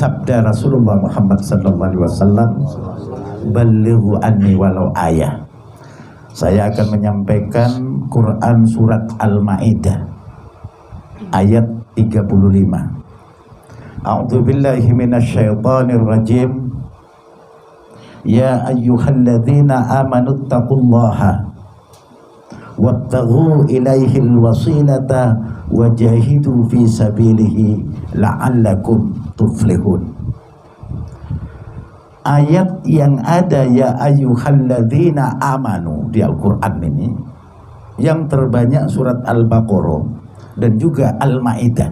sabda Rasulullah Muhammad SAW, "Ballighu anni walau ayah." Saya akan menyampaikan Quran surat Al-Maidah ayat 35. A'udzubillahi minasyaitonir rajim. Ya ayyuhalladzina amanu taqullaha wabtaghu ilaihil wasilata wajahidu fi sabilihi la'allakum tuflihun. Ayat yang ada ya ayyuhalladzina amanu di Al-Quran ini yang terbanyak surat Al-Baqarah dan juga Al-Maidah.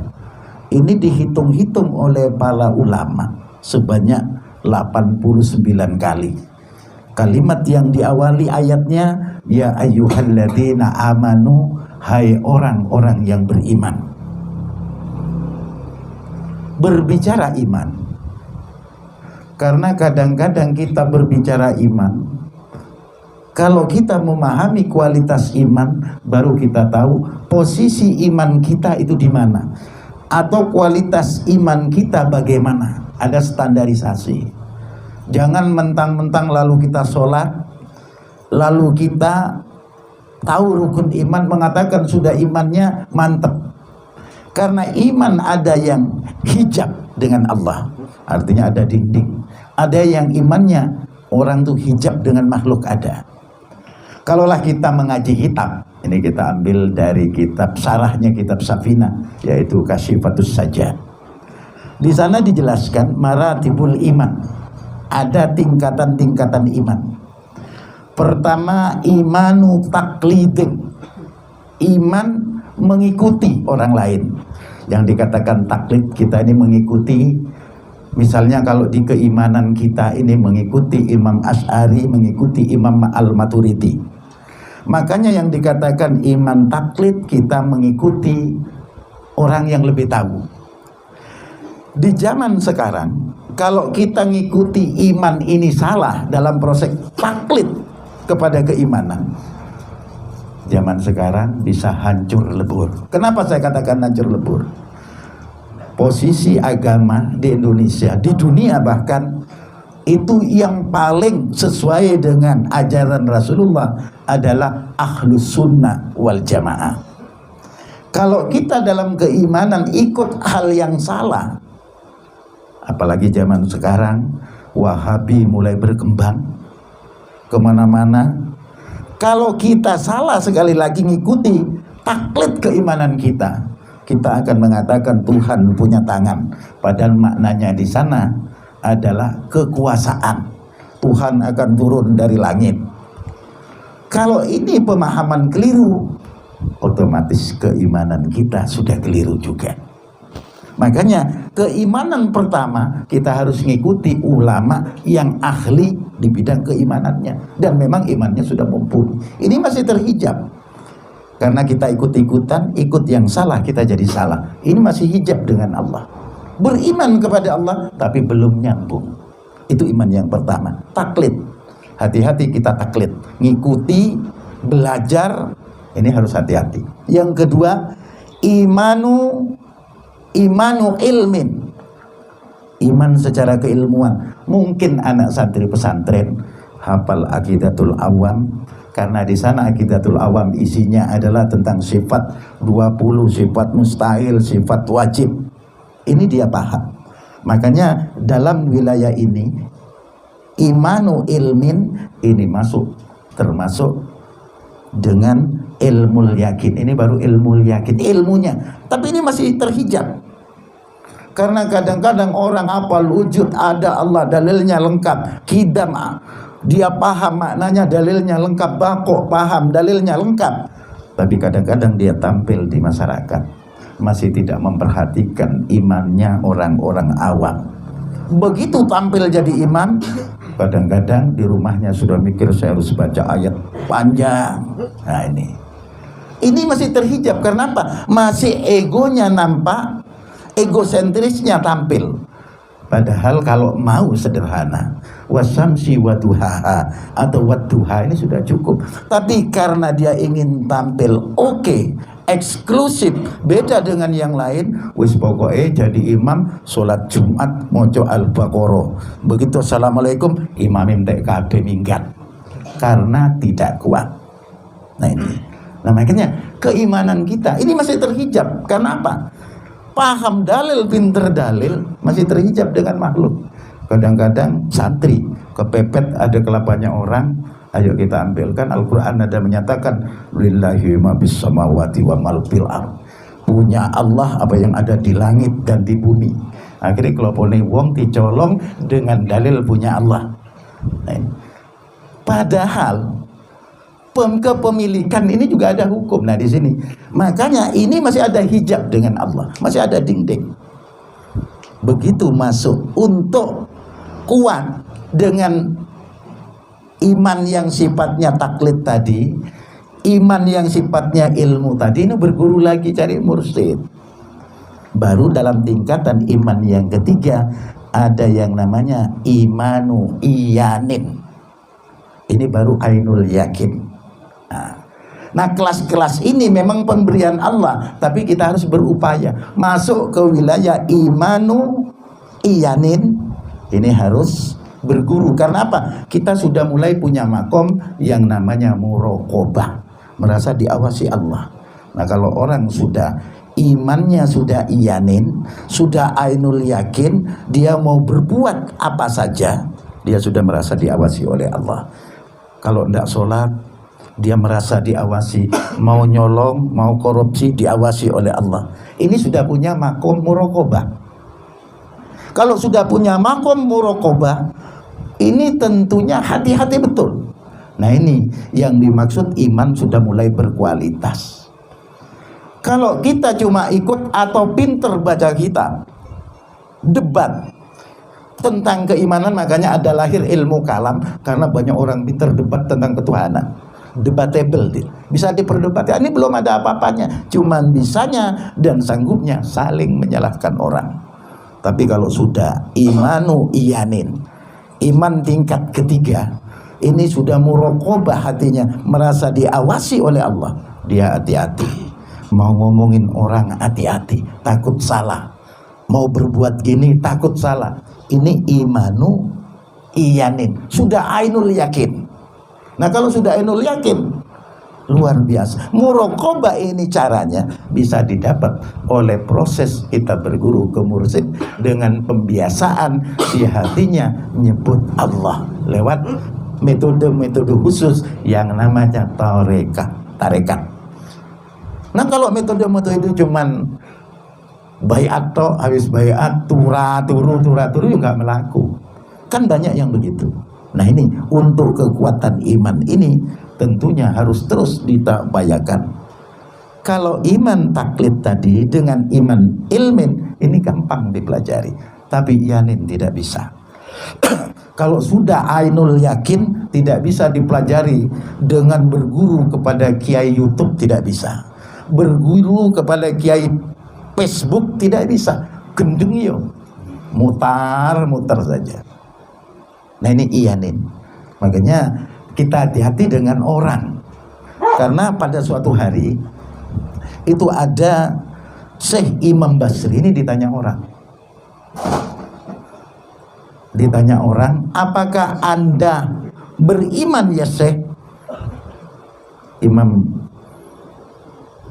Ini dihitung-hitung oleh para ulama sebanyak 89 kali. Kalimat yang diawali ayatnya ya ayyuhalladzina amanu, hai orang-orang yang beriman. Berbicara iman, karena kadang-kadang kita berbicara iman, kalau kita memahami kualitas iman, baru kita tahu posisi iman kita itu di mana, atau kualitas iman kita bagaimana. Ada standarisasi. Jangan mentang-mentang lalu kita sholat, lalu kita tahu rukun iman, mengatakan sudah imannya mantap. Karena iman ada yang hijab dengan Allah, artinya ada dinding. Ada yang imannya orang tuh hijab dengan makhluk ada. Kalaulah kita mengaji kitab, ini kita ambil dari kitab sarahnya kitab Safina, yaitu Kasyifatus Sajjad. Di sana dijelaskan maratibul iman. Ada tingkatan-tingkatan iman. Pertama, imanu taklidin. Iman mengikuti orang lain. Yang dikatakan taklid, kita ini mengikuti. Misalnya kalau di keimanan kita ini mengikuti Imam Asy'ari, mengikuti Imam Al-Maturidi. Makanya yang dikatakan iman taklid, kita mengikuti orang yang lebih tahu. Di zaman sekarang, kalau kita ngikuti iman ini salah dalam proses taklid kepada keimanan, zaman sekarang bisa hancur lebur. Kenapa saya katakan hancur lebur? Posisi agama di Indonesia, di dunia bahkan, itu yang paling sesuai dengan ajaran Rasulullah adalah ahlus sunnah wal jamaah. Kalau kita dalam keimanan ikut hal yang salah, apalagi zaman sekarang Wahabi mulai berkembang kemana-mana. Kalau kita salah sekali lagi ngikuti taklid keimanan kita, kita akan mengatakan Tuhan punya tangan, padahal maknanya di sana adalah kekuasaan. Tuhan akan turun dari langit. Kalau ini pemahaman keliru, otomatis keimanan kita sudah keliru juga. Makanya keimanan pertama kita harus mengikuti ulama yang ahli di bidang keimanannya, dan memang imannya sudah mumpuni. Ini masih terhijab. Karena kita ikut-ikutan, ikut yang salah, kita jadi salah. Ini masih hijab dengan Allah. Beriman kepada Allah, tapi belum nyambung. Itu iman yang pertama. Taklid. Hati-hati kita taklid. Ngikuti, belajar, ini harus hati-hati. Yang kedua, imanu ilmin. Iman secara keilmuan. Mungkin anak santri pesantren hafal Aqidatul Awam, karena di sana Aqidatul Awam isinya adalah tentang sifat 20, sifat mustahil, sifat wajib. Ini dia paham. Makanya dalam wilayah ini imanu ilmin ini termasuk dengan ilmu yakin. Ini baru ilmu yakin, ilmunya. Tapi ini masih terhijab. Karena kadang-kadang orang hafal wujud ada Allah, dalilnya lengkap, kidam dia paham maknanya, dalilnya lengkap, bako paham, dalilnya lengkap, tapi kadang-kadang dia tampil di masyarakat masih tidak memperhatikan imannya orang-orang awam. Begitu tampil jadi imam, kadang-kadang di rumahnya sudah mikir saya harus baca ayat panjang. Nah ini masih terhijab. Karena apa? Masih egonya nampak, egosentrisnya tampil. Padahal kalau mau sederhana, wasamsi waduhaha atau waduha ini sudah cukup. Tapi karena dia ingin tampil oke, eksklusif, beda dengan yang lain. Wis pokoknya jadi imam sholat Jumat moco Al-Baqarah, begitu assalamualaikum imam entek kabeh minggat karena tidak kuat. Nah ini, nah makanya keimanan kita ini masih terhijab. Karena apa? Paham dalil, pinter dalil, masih terhijab dengan makhluk. Kadang-kadang santri kepepet ada kelapanya orang, ayo kita ambilkan. Al-Quran ada menyatakan lillahi ma bis samawati wa mal fil ard, punya Allah apa yang ada di langit dan di bumi. Akhirnya kelopone wong dicolong dengan dalil punya Allah. Nah, padahal kepemilikan ini juga ada hukum. Nah di sini makanya ini masih ada hijab dengan Allah, masih ada dinding. Begitu masuk untuk kuat dengan iman yang sifatnya taklid tadi, iman yang sifatnya ilmu tadi, ini berguru lagi cari mursyid. Baru dalam tingkatan iman yang ketiga ada yang namanya imanu iyanin. Ini baru ainul yakin. Nah kelas-kelas ini memang pemberian Allah, tapi kita harus berupaya masuk ke wilayah imanu iyanin. Ini harus berguru. Karena apa? Kita sudah mulai punya makom yang namanya muraqabah, merasa diawasi Allah. Nah kalau orang sudah imannya sudah iyanin, sudah ainul yakin, dia mau berbuat apa saja, dia sudah merasa diawasi oleh Allah. Kalau tidak sholat, dia merasa diawasi. Mau nyolong, mau korupsi, diawasi oleh Allah. Ini sudah punya makom muraqabah. Kalau sudah punya makom muraqabah, ini tentunya hati-hati betul. Nah ini yang dimaksud iman sudah mulai berkualitas. Kalau kita cuma ikut atau pinter baca kitab, debat tentang keimanan, makanya ada lahir ilmu kalam. Karena banyak orang pinter debat tentang ketuhanan, debatable, bisa diperdebatkan. Ini belum ada apa-apanya, cuman bisanya dan sanggupnya saling menyalahkan orang. Tapi kalau sudah imanu iyanin, iman tingkat ketiga, ini sudah muraqabah hatinya, merasa diawasi oleh Allah, dia hati-hati. Mau ngomongin orang hati-hati, takut salah. Mau berbuat gini takut salah. Ini imanu iyanin, sudah ainul yakin. Nah kalau sudah ainul yakin, luar biasa. Muraqabah ini caranya bisa didapat oleh proses kita berguru ke mursyid dengan pembiasaan di hatinya nyebut Allah lewat metode-metode khusus yang namanya tarekat. Nah kalau metode-metode itu cuman baiat toh, habis baiat turu juga melaku. Kan banyak yang begitu. Nah ini untuk kekuatan iman ini tentunya harus terus ditabayakan. Kalau iman taklid tadi dengan iman ilmin ini gampang dipelajari, tapi yanin tidak bisa. Kalau sudah ainul yakin tidak bisa dipelajari dengan berguru kepada kiai YouTube, tidak bisa. Berguru kepada kiai Facebook tidak bisa. Gendeng yo, mutar saja. Nah ini iyanin. Makanya kita hati-hati dengan orang. Karena pada suatu hari itu ada Syekh Imam Basri, ini ditanya orang, apakah Anda beriman ya Syekh?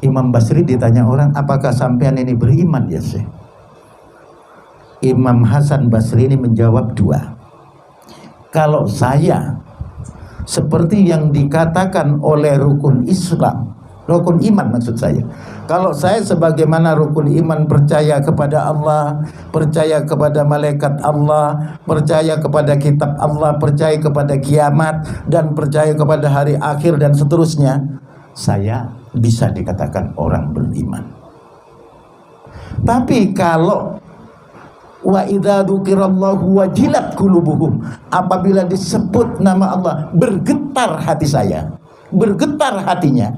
Imam Basri ditanya orang, apakah sampean ini beriman ya Syekh? Imam Hasan Basri ini menjawab dua. Kalau saya seperti yang dikatakan oleh rukun Islam, rukun iman maksud saya, kalau saya sebagaimana rukun iman percaya kepada Allah, percaya kepada malaikat Allah, percaya kepada kitab Allah, percaya kepada kiamat, dan percaya kepada hari akhir dan seterusnya, saya bisa dikatakan orang beriman. Tapi kalau wa idza dzukirallahu wajilat qulubuhum, apabila disebut nama Allah bergetar hati saya, bergetar hatinya,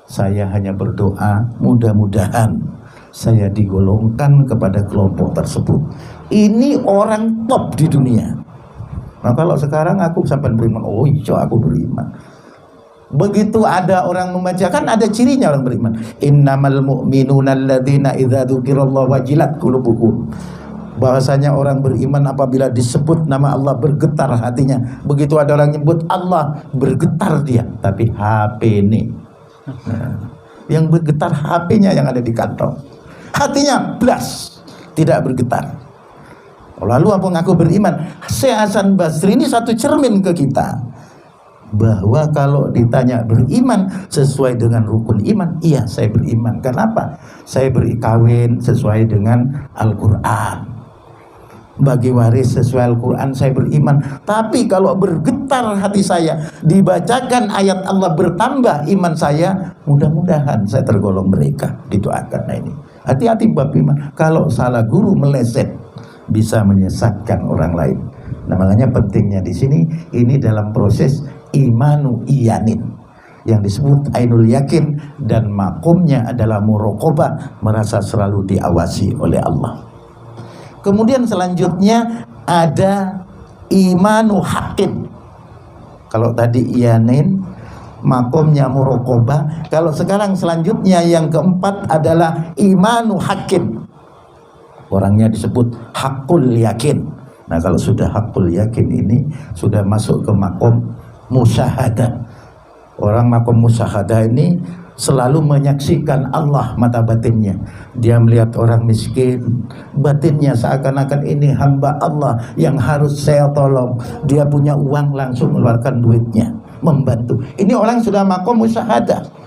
saya hanya berdoa mudah-mudahan saya digolongkan kepada kelompok tersebut. Ini orang top di dunia. Nah kalau sekarang aku sampai beriman, oh iya aku beriman. Begitu ada orang membacakan, ada cirinya orang beriman. Innamal mu'minuna alladzina idza dzukirallahu wajilat qulubuhum. Bahwasanya orang beriman apabila disebut nama Allah bergetar hatinya. Begitu ada orang nyebut Allah, bergetar dia. Tapi HP ini, yang bergetar HP-nya yang ada di kantong. Hatinya blas, tidak bergetar. Lalu apa ngaku beriman? Syekh Hasan Basri ini satu cermin ke kita. Bahwa kalau ditanya beriman sesuai dengan rukun iman, iya saya beriman. Kenapa? Saya berkawin sesuai dengan Al-Quran, bagi waris sesuai Al-Quran, saya beriman. Tapi kalau bergetar hati saya, dibacakan ayat Allah, bertambah iman saya, mudah-mudahan saya tergolong mereka. Didoakan. Nah ini hati-hati bab iman. Kalau salah guru meleset, bisa menyesatkan orang lain. Nah makanya pentingnya di sini, ini dalam proses imanu iyanin yang disebut ainul yakin, dan makomnya adalah muraqabah, merasa selalu diawasi oleh Allah. Kemudian selanjutnya ada imanu haqqin. Kalau tadi iyanin, makomnya muraqabah. Kalau sekarang selanjutnya yang keempat adalah imanu haqqin. Orangnya disebut haqqul yakin. Nah kalau sudah haqqul yakin ini sudah masuk ke makom musyahadah. Orang makom musyahadah ini selalu menyaksikan Allah mata batinnya. Dia melihat orang miskin, batinnya seakan-akan ini hamba Allah yang harus saya tolong. Dia punya uang, langsung mengeluarkan duitnya membantu. Ini orang sudah makom musyahadah.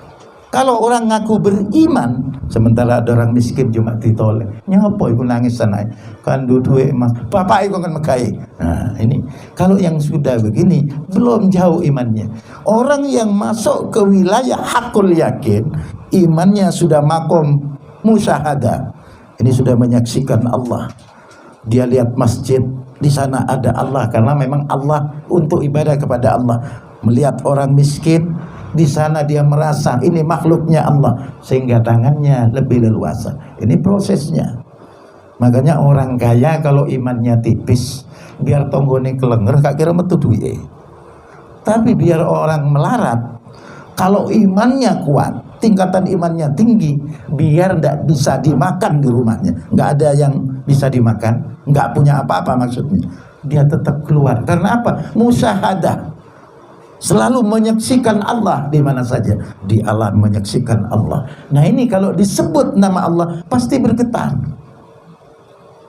Kalau orang ngaku beriman, sementara ada orang miskin cuma ditolong, nyapa iku nangis sana, kan duwe mas, bapak iku kan megai. Nah ini kalau yang sudah begini belum jauh imannya. Orang yang masuk ke wilayah hakul yakin, imannya sudah makom musyahadah. Ini sudah menyaksikan Allah. Dia lihat masjid, di sana ada Allah, karena memang Allah untuk ibadah kepada Allah. Melihat orang miskin, di sana dia merasa ini makhluknya Allah, sehingga tangannya lebih leluasa. Ini prosesnya. Makanya orang kaya kalau imannya tipis, biar tonggone kelenger gak kira metu duwe. Tapi biar orang melarat, kalau imannya kuat, tingkatan imannya tinggi, biar ndak bisa dimakan di rumahnya, nggak ada yang bisa dimakan, nggak punya apa-apa maksudnya, dia tetap keluar. Karena apa? Musyahadah. Selalu menyaksikan Allah di mana saja, di alam menyaksikan Allah. Nah ini kalau disebut nama Allah pasti bergetar.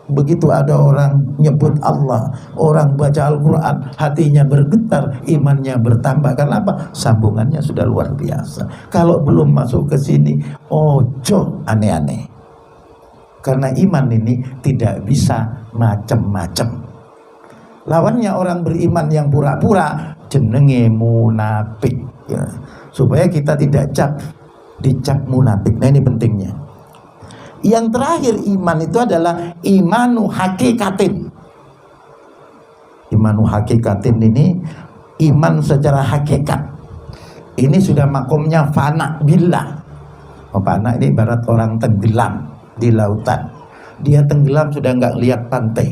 Begitu ada orang nyebut Allah, orang baca Al-Quran, hatinya bergetar, imannya bertambah. Karena apa? Sambungannya sudah luar biasa. Kalau belum masuk ke sini, ojo aneh-aneh. Karena iman ini tidak bisa macam-macam. Lawannya orang beriman yang pura-pura, jenenge munafik ya. Supaya kita tidak dicap munafik. Nah ini pentingnya. Yang terakhir iman itu adalah imanu hakikatin. Imanu hakikatin ini iman secara hakikat. Ini sudah makomnya fana billah. Fana ini ibarat orang tenggelam di lautan. Dia tenggelam sudah nggak lihat pantai.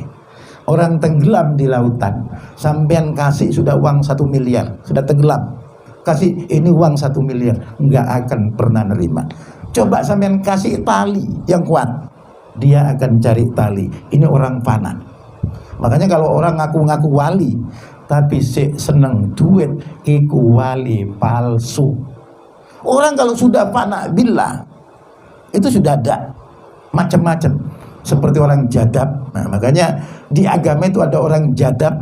Orang tenggelam di lautan, sampean kasih sudah uang 1 miliar, sudah tenggelam, kasih ini uang 1 miliar, nggak akan pernah nerima. Coba sampean kasih tali yang kuat, dia akan cari tali. Ini orang fana. Makanya kalau orang ngaku-ngaku wali, tapi seneng duit, iku wali palsu. Orang kalau sudah fana billah, itu sudah ada macam-macam. Seperti orang jadab. Nah, makanya di agama itu ada orang jadab,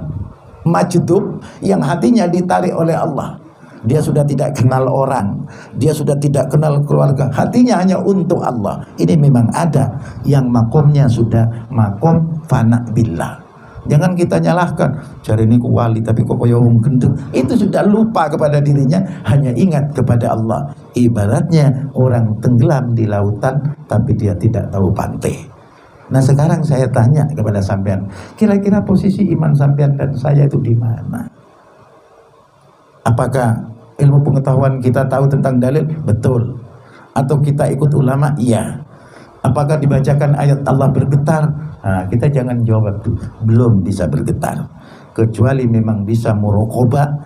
majdub, yang hatinya ditarik oleh Allah. Dia sudah tidak kenal orang, dia sudah tidak kenal keluarga, hatinya hanya untuk Allah. Ini memang ada yang makomnya sudah makom fana billah. Jangan kita nyalahkan, cari ini ku wali tapi kok koyo wong gendeng. Itu sudah lupa kepada dirinya, hanya ingat kepada Allah. Ibaratnya orang tenggelam di lautan tapi dia tidak tahu pantai. Nah sekarang saya tanya kepada sampean, kira-kira posisi iman sampean dan saya itu di mana? Apakah ilmu pengetahuan kita tahu tentang dalil? Betul. Atau kita ikut ulama? Iya. Apakah dibacakan ayat Allah bergetar? Nah, kita jangan jawab itu. Belum bisa bergetar. Kecuali memang bisa muraqabah,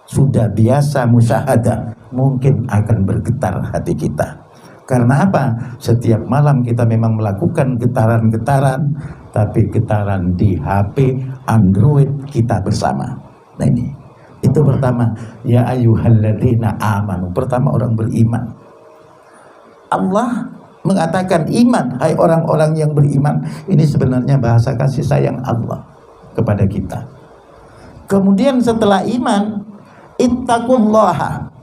sudah biasa musyahadah. mungkin akan bergetar hati kita. Karena apa? Setiap malam kita memang melakukan getaran-getaran, tapi getaran di HP Android kita bersama. Nah ini, itu pertama. Ya ayyuhalladzina amanu. Pertama orang beriman. Allah mengatakan iman, hai orang-orang yang beriman. Ini sebenarnya bahasa kasih sayang Allah kepada kita. Kemudian setelah iman, ittaqullaha.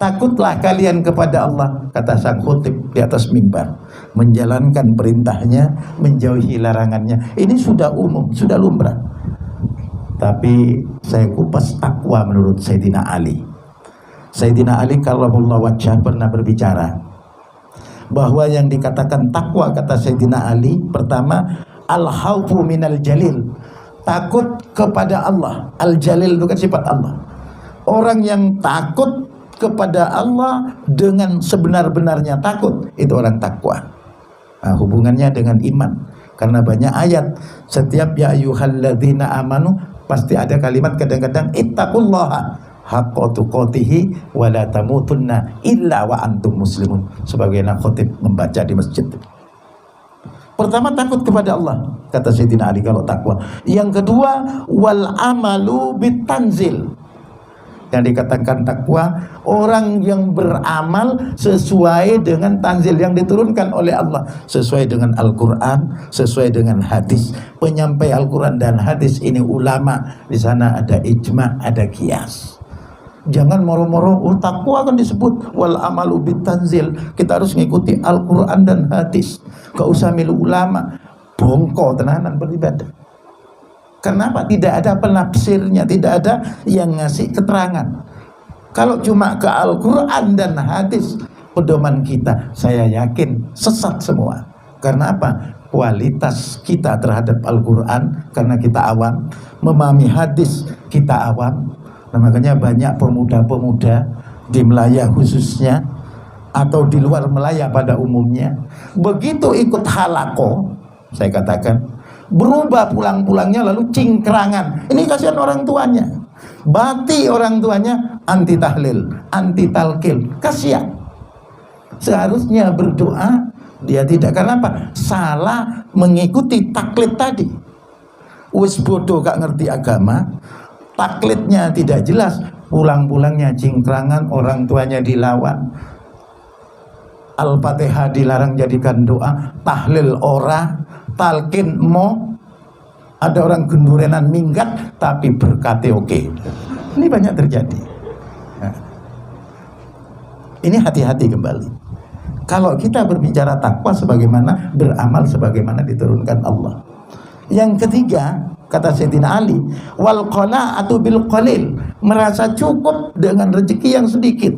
Takutlah kalian kepada Allah, kata sang khutib di atas mimbar. Menjalankan perintahnya, menjauhi larangannya. Ini sudah umum, sudah lumrah. Tapi saya kupas takwa menurut Sayyidina Ali. Sayyidina Ali karramallahu wajhah pernah berbicara bahwa yang dikatakan takwa, kata Sayyidina Ali, pertama al-khaufu minal jalil, takut kepada Allah. Al-jalil itu kan sifat Allah. Orang yang takut kepada Allah dengan sebenar-benarnya takut, itu orang takwa. Nah, hubungannya dengan iman, karena banyak ayat. Setiap ya ayyuhalladzina amanu pasti ada kalimat kadang-kadang ittaqullaha haqqa tuqatihi wa la tamutunna illa wa antum muslimun, sebagaimana khotib membaca di masjid. Pertama takut kepada Allah, kata Sayyidina Ali kalau takwa. Yang kedua wal amalu bitanzil. Yang dikatakan takwa, orang yang beramal sesuai dengan tanzil yang diturunkan oleh Allah, sesuai dengan Al-Quran, sesuai dengan hadis. Penyampai Al-Quran dan hadis ini ulama, di sana ada ijma, ada qiyas. Jangan moro-moro, oh takwa kan disebut wal amalu bitanzil, kita harus mengikuti Al-Quran dan hadis, gak usah milu ulama. Bongko tenanan beribadah. Kenapa? Tidak ada penafsirnya, tidak ada yang ngasih keterangan. Kalau cuma ke Al-Quran dan hadis pedoman kita, saya yakin sesat semua. Karena apa? Kualitas kita terhadap Al-Quran, karena kita awam, memahami hadis kita awam. Nah, makanya banyak pemuda-pemuda di Melaya khususnya, atau di luar Melaya pada umumnya, begitu ikut halaqah, saya katakan, berubah pulang-pulangnya lalu cingkrangan. Ini kasihan orang tuanya. Bati orang tuanya anti tahlil, anti talqil. Kasihan. Seharusnya berdoa, dia tidak. Karena apa? Salah mengikuti taklid tadi. Wis bodoh gak ngerti agama, taklidnya tidak jelas, pulang-pulangnya cingkrangan, orang tuanya dilawan. Al-Fatihah dilarang jadikan doa, tahlil ora, talqin mo, ada orang gendurenan minggat tapi berkate oke. Ini banyak terjadi. Nah, ini hati-hati kembali. Kalau kita berbicara takwa, sebagaimana beramal sebagaimana diturunkan Allah. Yang ketiga, kata Sayyidina Ali, wal qana'atu bil qalil, merasa cukup dengan rezeki yang sedikit.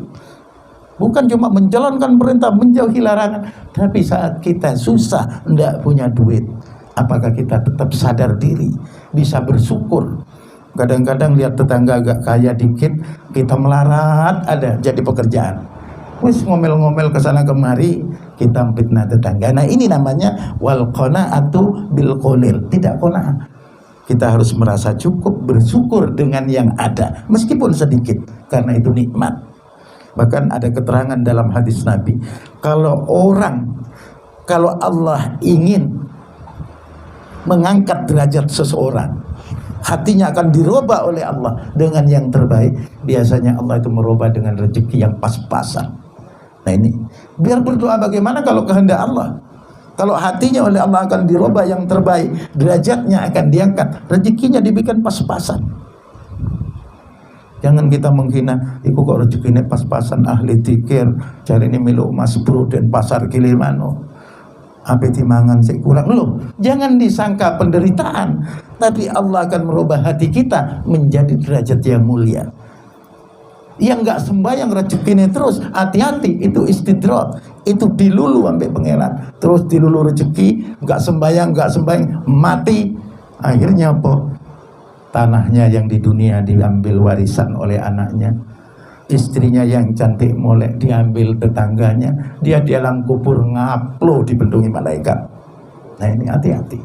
Bukan cuma menjalankan perintah, menjauhi larangan, tapi saat kita susah, tidak punya duit, apakah kita tetap sadar diri, bisa bersyukur? Kadang-kadang lihat tetangga agak kaya dikit, kita melarat ada jadi pekerjaan. Wis ngomel-ngomel ke sana kemari, kita fitnah tetangga. Nah, ini namanya wal qana'atu bil qalil, tidak qana'ah. Kita harus merasa cukup, bersyukur dengan yang ada, meskipun sedikit, karena itu nikmat. Bahkan ada keterangan dalam hadis Nabi, kalau Allah ingin mengangkat derajat seseorang, hatinya akan dirubah oleh Allah dengan yang terbaik. Biasanya Allah itu merubah dengan rezeki yang pas-pasan. Nah ini, biar berdoa bagaimana kalau kehendak Allah. Kalau hatinya oleh Allah akan dirubah yang terbaik, derajatnya akan diangkat, rezekinya diberikan pas-pasan. Jangan kita menghina, iku kok rezekinya pas-pasan, ahli zikir, cari ini milu Mas Bro dan pasar Kilimano. Apa timangan sik kurang loh. Jangan disangka penderitaan, tapi Allah akan merubah hati kita menjadi derajat yang mulia. Yang nggak sembahyang rezekinya terus, hati-hati, itu istidrak, itu dilulu sampai pangeran. Terus dilulu rezeki, nggak sembahyang, mati. Akhirnya apa? Tanahnya yang di dunia diambil warisan oleh anaknya, istrinya yang cantik molek diambil tetangganya, dia di alam kubur ngaplo dibendungi malaikat. Nah ini hati-hati.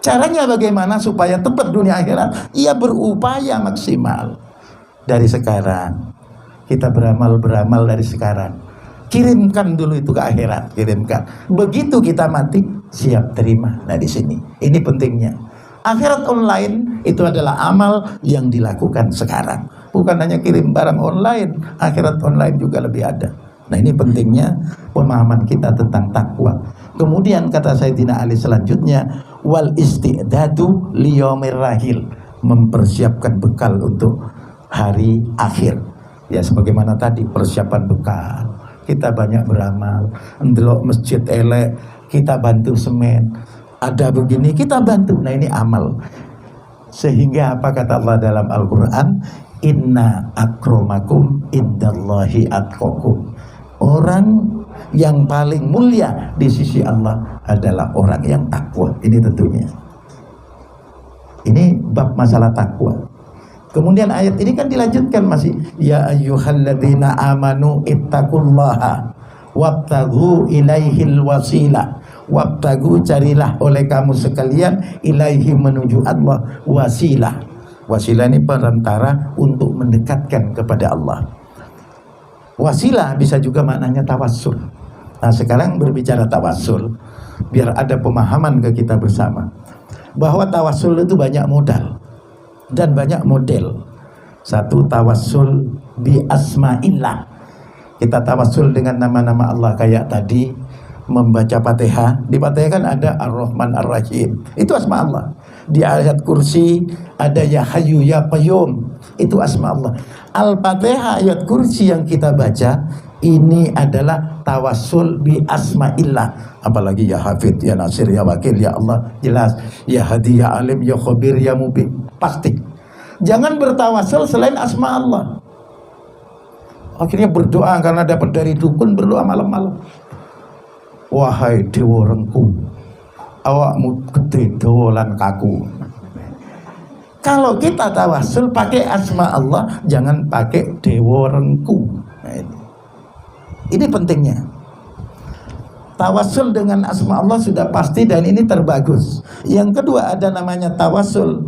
Caranya bagaimana supaya tepat dunia akhirat? Ia berupaya maksimal dari sekarang. Kita beramal dari sekarang. Kirimkan dulu itu ke akhirat, kirimkan. Begitu kita mati, siap terima. Nah di sini, ini pentingnya. Akhirat online itu adalah amal yang dilakukan sekarang. Bukan hanya kirim barang online, akhirat online juga lebih ada. Nah ini pentingnya pemahaman kita tentang takwa. Kemudian kata Sayyidina Ali selanjutnya, wal isti'dadu liyaumir rahil, mempersiapkan bekal untuk hari akhir. Ya sebagaimana tadi persiapan bekal. Kita banyak beramal, ndelok masjid elek, kita bantu semen. Ada begini, kita bantu. Nah ini amal. Sehingga apa kata Allah dalam Al-Quran? Inna akramakum indallahi atqakum. Orang yang paling mulia di sisi Allah adalah orang yang takwa. Ini tentunya. Ini bab masalah takwa. Kemudian ayat ini kan dilanjutkan masih, ya ayyuhalladzina amanu ittaqullaha wabtaghu ilaihil wasilah. Wabtaghu, carilah oleh kamu sekalian, ilaihi, menuju Allah, wasilah. Wasilah ini perantara untuk mendekatkan kepada Allah. Wasilah bisa juga maknanya tawassul. Nah sekarang berbicara tawassul, biar ada pemahaman ke kita bersama bahwa tawassul itu banyak modal dan banyak model. Satu, tawassul bi asma'illah. Kita tawassul dengan nama-nama Allah, kayak tadi membaca Fatihah. Di Fatihah kan ada Ar-Rahman Ar-Rahim, itu asma Allah. Di ayat kursi ada Ya Hayyu Ya Qayyum, itu asma Allah. Al-Fatihah ayat kursi yang kita baca ini adalah tawassul bi asma'illah. Apalagi Ya Hafid, Ya Nasir, Ya Wakil, Ya Allah, jelas. Ya Hadi, Ya Alim, Ya Khabir, Ya Mubin, pasti. Jangan bertawassul selain asma Allah. Akhirnya berdoa karena dapat dari dukun, berdoa malam-malam. Wahai dewa rengku, awakmu gede dawa lan kaku. Kalau kita tawassul pakai asma Allah, jangan pakai dewa rengku. Nah, ini pentingnya. Tawassul dengan asma Allah sudah pasti dan ini terbagus. Yang kedua ada namanya tawassul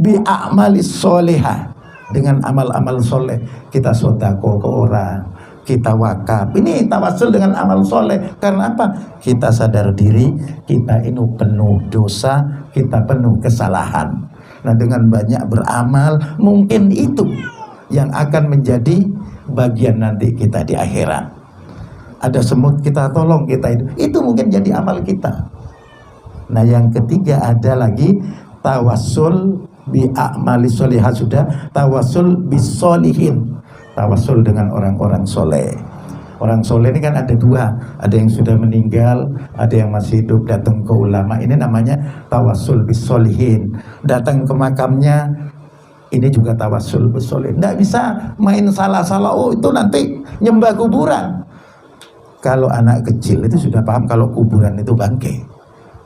bi a'malis sholihah, dengan amal-amal soleh. Kita sedekah ke orang, kita wakaf. Ini tawassul dengan amal soleh. Karena apa? Kita sadar diri, kita ini penuh dosa, kita penuh kesalahan. Nah dengan banyak beramal, mungkin itu yang akan menjadi bagian nanti kita di akhirat. Ada semut, kita tolong, kita itu mungkin jadi amal kita. Nah yang ketiga ada lagi tawassul bi a'mali sholihah, sudah. Tawassul bis sholihin, tawassul dengan orang-orang soleh. Orang soleh ini kan ada dua, ada yang sudah meninggal, ada yang masih hidup, datang ke ulama. Ini namanya tawassul bis sholihin. Datang ke makamnya, ini juga tawassul bis sholihin. Nggak bisa main salah-salah, oh itu nanti nyembah kuburan. Kalau anak kecil itu sudah paham kalau kuburan itu bangkai.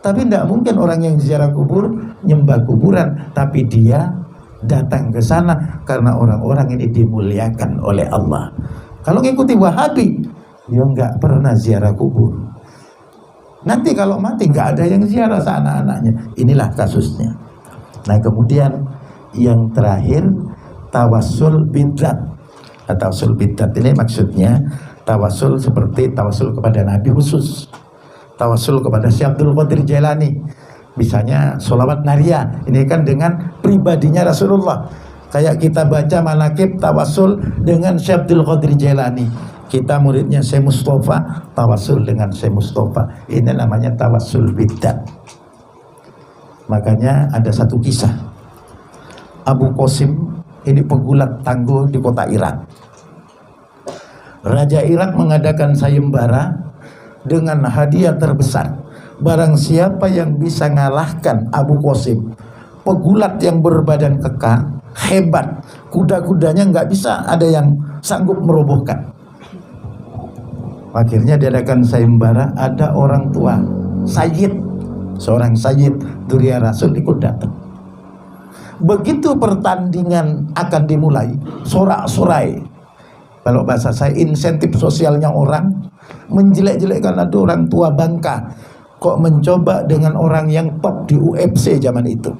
Tapi tidak mungkin orang yang ziarah kubur nyembah kuburan, tapi dia datang ke sana karena orang-orang ini dimuliakan oleh Allah. Kalau ngikuti Wahabi, dia nggak pernah ziarah kubur. Nanti kalau mati nggak ada yang ziarah anak-anaknya. Inilah kasusnya. Nah kemudian yang terakhir tawassul bidat. Tawassul bidat ini maksudnya tawassul seperti tawassul kepada Nabi khusus. Tawassul kepada Syekh Abdul Qadir Jailani, misalnya sholawat nariyah, ini kan dengan pribadinya Rasulullah. Kayak kita baca manaqib tawassul dengan Syekh Abdul Qadir Jailani. Kita muridnya Syekh Mustafa, tawassul dengan Syekh Mustafa. Ini namanya tawassul bidat. Makanya ada satu kisah. Abu Qasim ini pegulat tangguh di kota Irak. Raja Irak mengadakan sayembara dengan hadiah terbesar. Barang siapa yang bisa ngalahkan Abu Qasim, pegulat yang berbadan kekar, hebat, kuda-kudanya nggak bisa ada yang sanggup merobohkan. Akhirnya diadakan sayembara, ada orang tua, sayyid, seorang sayyid Durya Rasul ikut datang. Begitu pertandingan akan dimulai, sorak-sorai. Kalau bahasa saya, insentif sosialnya orang menjelek-jelekkan, ada orang tua bangka kok mencoba dengan orang yang top di UFC zaman itu.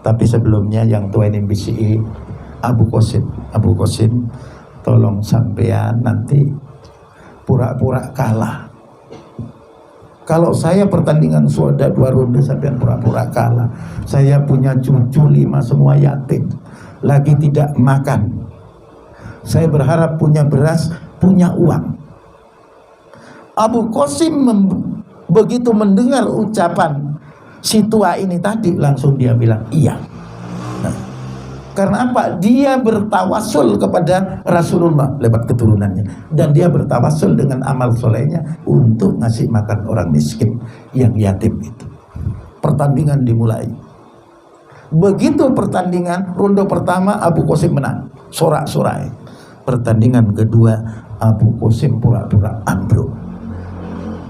Tapi sebelumnya yang tua ini BCI Abu Qasim tolong sampean nanti pura-pura kalah. Kalau saya pertandingan sudah 2 ronde sampean pura-pura kalah. Saya punya cucu 5 semua yatim, lagi tidak makan. Saya berharap punya beras, punya uang. Abu Qasim begitu mendengar ucapan si tua ini tadi, langsung dia bilang iya. Nah, karena apa? Dia bertawasul kepada Rasulullah lewat keturunannya, dan dia bertawasul dengan amal solehnya untuk ngasih makan orang miskin yang yatim itu. Pertandingan dimulai. Begitu pertandingan ronde pertama, Abu Qasim menang, sorak-sorai. Pertandingan kedua, Abu Qasim pura-pura ambruk.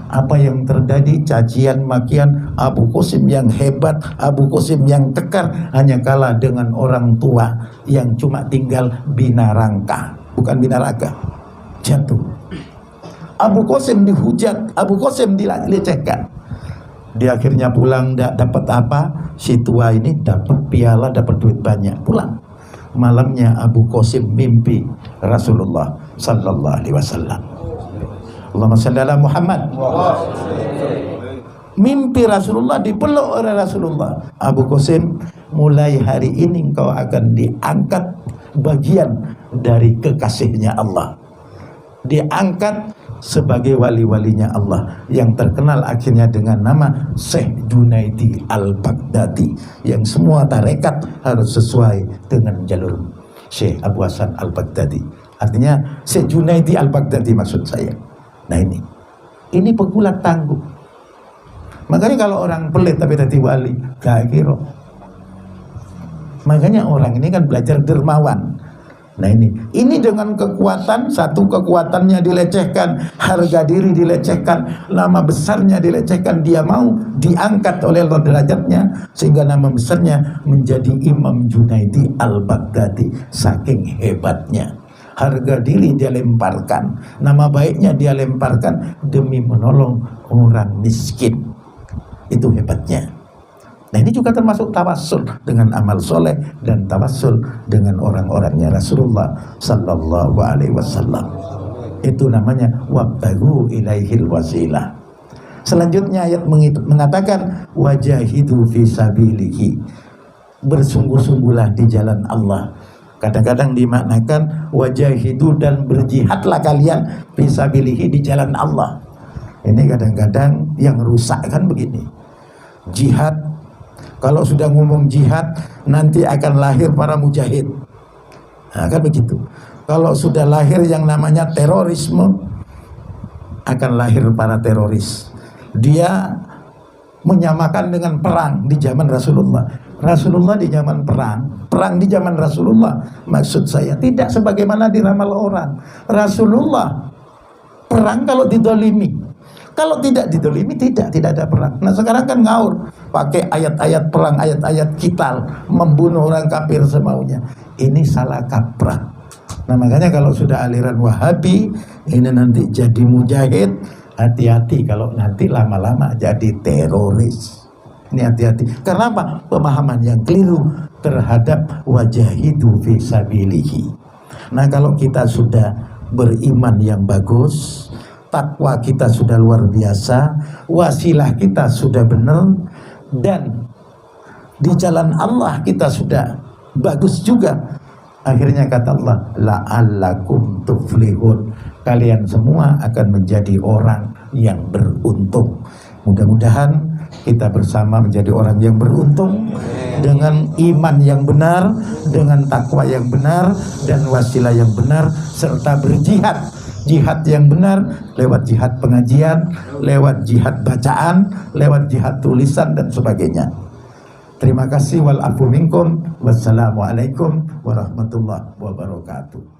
Apa yang terjadi? Cacian makian. Abu Qasim yang hebat, Abu Qasim yang kekar, hanya kalah dengan orang tua yang cuma tinggal binarangka, bukan binaraga, jatuh. Abu Qasim dihujat, Abu Qasim dilecehkan. Dia akhirnya pulang, tidak dapat apa. Si tua ini dapat piala, dapat duit banyak, pulang. Malamnya Abu Qasim mimpi Rasulullah sallallahu alaihi wasallam. Allahumma shalli ala Muhammad. Mimpi Rasulullah, dipeluk oleh Rasulullah. Abu Qasim, mulai hari ini engkau akan diangkat bagian dari kekasihnya Allah. Diangkat sebagai wali-walinya Allah, yang terkenal akhirnya dengan nama Syekh Junaidi Al-Baghdadi, yang semua tarekat harus sesuai dengan jalur Syekh Abu Hasan Al-Baghdadi. Artinya Syekh Junaidi Al-Baghdadi maksud saya. Nah ini pegulat tangguh. Makanya kalau orang pelit tapi tadi wali, gak kira. Makanya orang ini kan belajar dermawan. Nah ini dengan kekuatan, satu kekuatannya dilecehkan, harga diri dilecehkan, nama besarnya dilecehkan, dia mau diangkat oleh Allah derajatnya, sehingga nama besarnya menjadi Imam Junaidi Al-Baghdadi. Saking hebatnya, harga diri dia lemparkan, nama baiknya dia lemparkan demi menolong orang miskin. Itu hebatnya. Nah ini juga termasuk tawassul dengan amal soleh dan tawassul dengan orang-orangnya Rasulullah sallallahu alaihi wasallam. Itu namanya wabtaghu ilaihil wasilah. Selanjutnya ayat mengatakan wajahidu fi sabilihi. Bersungguh-sungguhlah di jalan Allah. Kadang-kadang dimaknakan wajahidu, dan berjihadlah kalian fi sabilihi, di jalan Allah. Ini kadang-kadang yang rusak kan begini. Jihad, kalau sudah ngomong jihad, nanti akan lahir para mujahid. Nah, kan begitu. Kalau sudah lahir yang namanya terorisme, akan lahir para teroris. Dia menyamakan dengan perang di zaman Rasulullah. Rasulullah di zaman perang, perang di zaman Rasulullah. Maksud saya tidak sebagaimana diramal orang. Rasulullah perang kalau didolimi. Kalau tidak didolimi, tidak ada perang. Nah sekarang kan ngaur, pakai ayat-ayat perang, ayat-ayat kital, membunuh orang kafir semaunya. Ini salah kaprah. Nah makanya kalau sudah aliran Wahabi, ini nanti jadi mujahid, hati-hati kalau nanti lama-lama jadi teroris. Ini hati-hati. Karena apa? Pemahaman yang keliru terhadap wajahidu fi sabilihi. Nah kalau kita sudah beriman yang bagus, takwa kita sudah luar biasa, wasilah kita sudah benar, dan di jalan Allah kita sudah bagus juga, akhirnya kata Allah, la'allakum tuflihun, kalian semua akan menjadi orang yang beruntung. Mudah-mudahan kita bersama menjadi orang yang beruntung, dengan iman yang benar, dengan takwa yang benar, dan wasilah yang benar, serta berjihad. Jihad yang benar lewat jihad pengajian, lewat jihad bacaan, lewat jihad tulisan dan sebagainya. Terima kasih, wal afu minkum. Wassalamualaikum warahmatullahi wabarakatuh.